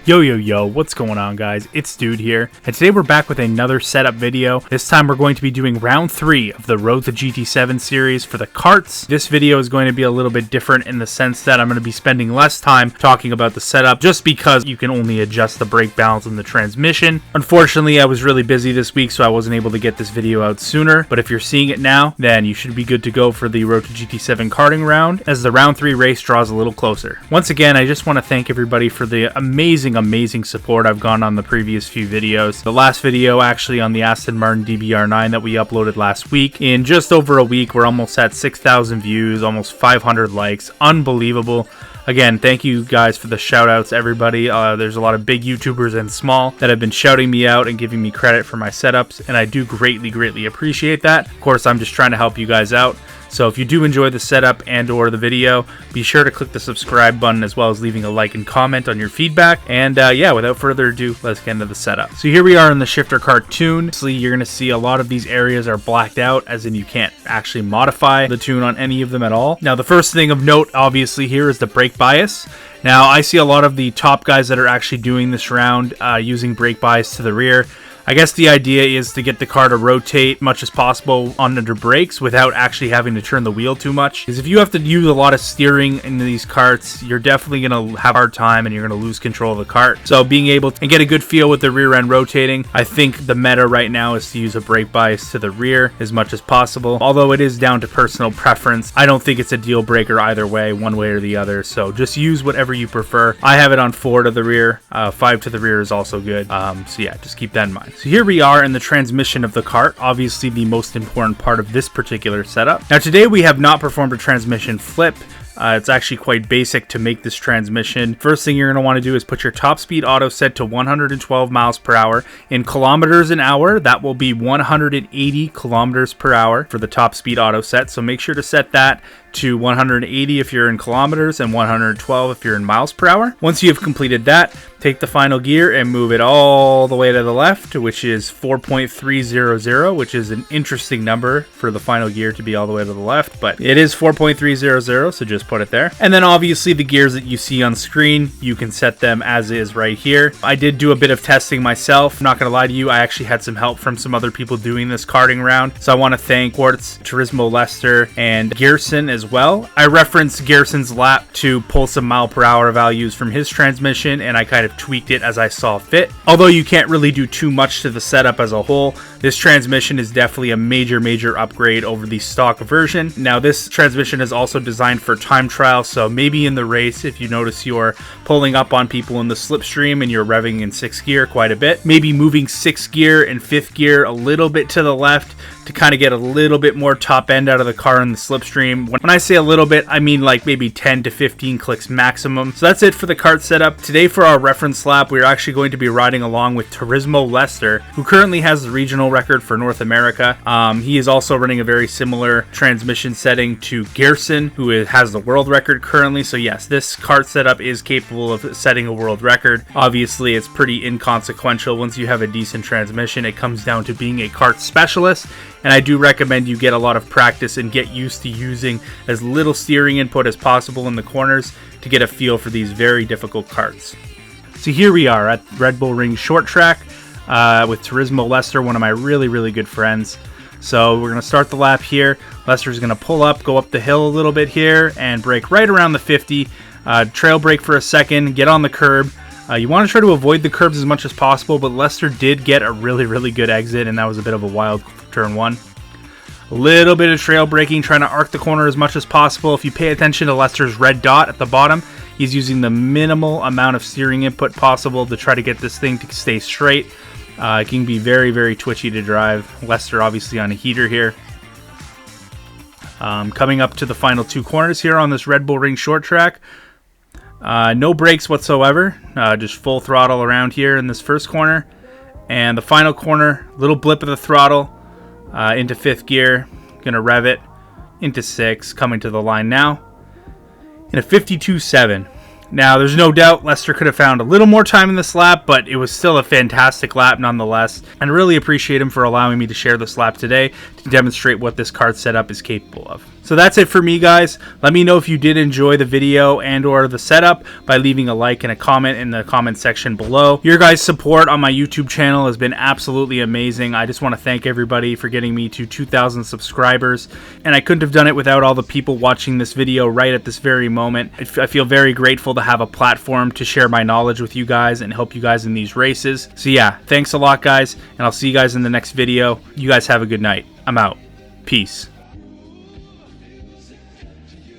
Yo, what's going on, guys? It's Dude here, and today we're back with another setup video. This time we're going to be doing round 3 of the Road to GT7 series for the karts. This video is going to be a little bit different in the sense that I'm going to be spending less time talking about the setup just because you can only adjust the brake balance and the transmission. Unfortunately, I was really busy this week, so I wasn't able to get this video out sooner, but if you're seeing it now, then you should be good to go for the Road to GT7 karting round as the round 3 race draws a little closer. Once again, I just want to thank everybody for the amazing support I've gotten on the previous few videos. The last video actually on the Aston Martin DBR9 that we uploaded last week. In just over a week, we're almost at 6,000 views, almost 500 likes. Unbelievable. Again, thank you guys for the shout outs, everybody. There's a lot of big YouTubers and small that have been shouting me out and giving me credit for my setups, and I do greatly appreciate that. Of course, I'm just trying to help you guys out. So if you do enjoy the setup and or the video, be sure to click the subscribe button as well as leaving a like and comment on your feedback. And yeah, without further ado, let's get into the setup. So here we are in the shifter cartoon. Obviously, you're going to see a lot of these areas are blacked out, as in you can't actually modify the tune on any of them at all. Now, the first thing of note, obviously, here is the brake bias. Now, I see a lot of the top guys that are actually doing this round using brake bias to the rear. I guess the idea is to get the car to rotate much as possible under brakes without actually having to turn the wheel too much. Because if you have to use a lot of steering in these karts, you're definitely going to have a hard time and you're going to lose control of the kart. So being able to get a good feel with the rear end rotating, I think the meta right now is to use a brake bias to the rear as much as possible. Although it is down to personal preference, I don't think it's a deal breaker either way, one way or the other. So just use whatever you prefer. I have it on 4 to the rear. 5 to the rear is also good. So yeah, just keep that in mind. So here we are in the transmission of the kart, obviously the most important part of this particular setup. Now today we have not performed a transmission flip. It's actually quite basic to make this transmission. First thing you're going to want to do is put your top speed auto set to 112 miles per hour. In kilometers an hour, that will be 180 kilometers per hour for the top speed auto set. So make sure to set that to 180 if you're in kilometers and 112 if you're in miles per hour. Once you have completed that, take the final gear and move it all the way to the left, which is 4.300, which is an interesting number for the final gear to be all the way to the left, but it is 4.300, so just put it there. And then obviously the gears that you see on screen, you can set them as is right here. I did do a bit of testing myself. I'm not going to lie to you, I actually had some help from some other people doing this karting round. So I want to thank Kart, Turismo Leicester, and Gerson as well. I referenced Gerson's lap to pull some mile per hour values from his transmission, and I kind of tweaked it as I saw fit. Although you can't really do too much to the setup as a whole, this transmission is definitely a major upgrade over the stock version. Now this transmission is also designed for time trial, so maybe in the race, if you notice you're pulling up on people in the slipstream and you're revving in 6th gear quite a bit, maybe moving 6th gear and 5th gear a little bit to the left to kind of get a little bit more top end out of the car in the slipstream. When I say a little bit, I mean like maybe 10 to 15 clicks maximum. So that's it for the kart setup. Today for our reference lap, we're actually going to be riding along with Turismo Leicester, who currently has the regional record for North America. He is also running a very similar transmission setting to Gerson, who has the world record currently. So yes, this kart setup is capable of setting a world record. Obviously, it's pretty inconsequential. Once you have a decent transmission, it comes down to being a kart specialist. And I do recommend you get a lot of practice and get used to using as little steering input as possible in the corners to get a feel for these very difficult karts. So here we are at Red Bull Ring Short Track with Turismo Leicester, one of my really good friends. So we're going to start the lap here. Leicester's going to pull up, go up the hill a little bit here, and brake right around the 50. Trail brake for a second, get on the curb. You want to try to avoid the curbs as much as possible, but Leicester did get a really good exit, and that was a bit of a wild turn 1. A little bit of trail braking, trying to arc the corner as much as possible. If you pay attention to Leicester's red dot at the bottom, he's using the minimal amount of steering input possible to try to get this thing to stay straight. It can be very twitchy to drive. Leicester obviously on a heater here. Coming up to the final 2 corners here on this Red Bull Ring Short Track. No brakes whatsoever, just full throttle around here in this first corner. And the final corner, little blip of the throttle into 5th gear. Gonna rev it into 6, coming to the line now in a 52.7. Now, there's no doubt Leicester could have found a little more time in this lap, but it was still a fantastic lap nonetheless. And I really appreciate him for allowing me to share this lap today to demonstrate what this kart setup is capable of. So that's it for me, guys. Let me know if you did enjoy the video and or the setup by leaving a like and a comment in the comment section below. Your guys' support on my YouTube channel has been absolutely amazing. I just want to thank everybody for getting me to 2,000 subscribers, and I couldn't have done it without all the people watching this video right at this very moment. I feel very grateful to have a platform to share my knowledge with you guys and help you guys in these races. So yeah, thanks a lot, guys, and I'll see you guys in the next video. You guys have a good night. I'm out. Peace.